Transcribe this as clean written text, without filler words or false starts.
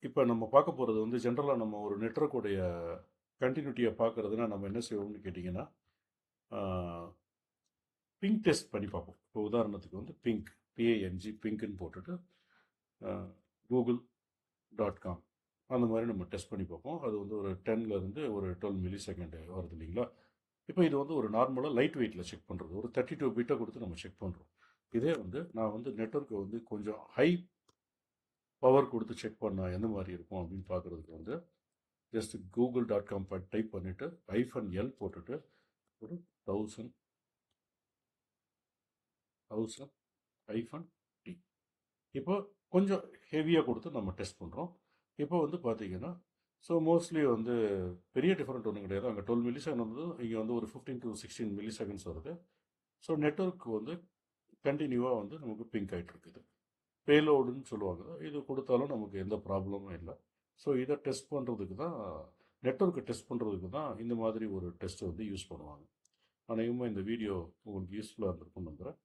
இப்போ நம்ம பார்க்க போகிறது வந்து ஜென்ரலாக நம்ம ஒரு நெட்வொர்க்குடைய கண்டினியூட்டியை பார்க்குறதுனா நம்ம என்ன செய்வோம்னு கேட்டிங்கன்னா பிங்க் டெஸ்ட் பண்ணி பார்ப்போம். இப்போ உதாரணத்துக்கு வந்து பிஏஎன்ஜி பிங்க்னு போட்டுட்டு google.com அந்த மாதிரி நம்ம டெஸ்ட் பண்ணி பார்ப்போம். அது வந்து ஒரு 10லேருந்து ஒரு 12 மில்லி செகண்ட் வருது இல்லைங்களா? இப்போ இது வந்து ஒரு நார்மலாக லைட் வெயிட்டில் செக் பண்ணுறது, ஒரு 32 பிட்டை கொடுத்து நம்ம செக் பண்ணுறோம். இதே வந்து நான் வந்து நெட்வொர்க்கை வந்து கொஞ்சம் ஹை பவர் கொடுத்து செக் பண்ணால் எந்த மாதிரி இருக்கும் அப்படின்னு பார்க்குறதுக்கு வந்து ஜஸ்ட் google.com டைப் பண்ணிவிட்டு -L போட்டுட்டு ஒரு 1000 -T இப்போ கொஞ்சம் ஹெவியாக கொடுத்து நம்ம டெஸ்ட் பண்ணுறோம். இப்போ வந்து பார்த்தீங்கன்னா ஸோ மோஸ்ட்லி வந்து பெரிய டிஃப்ரெண்ட் ஒன்றும் கிடையாது. அங்கே 12 மில்லி செகண்ட் வந்து இங்கே வந்து ஒரு 15 to 16 மில்லி செகண்ட்ஸ் வருது. ஸோ நெட்வொர்க் வந்து கண்டினியூவாக வந்து நமக்கு பிங்க் ஆகிட்டு இருக்குது. பேலோடுன்னு சொல்லுவாங்க. இது கொடுத்தாலும் நமக்கு எந்த ப்ராப்ளமும் இல்லை. ஸோ இதை டெஸ்ட் பண்ணுறதுக்கு தான், நெட்வொர்க்கை டெஸ்ட் பண்ணுறதுக்கு தான் இந்த மாதிரி ஒரு டெஸ்ட் வந்து யூஸ் பண்ணுவாங்க. அநேகமாக இந்த வீடியோ உங்களுக்கு யூஸ்ஃபுல்லாக இருந்திருக்கும்னு நம்புகிறேன்.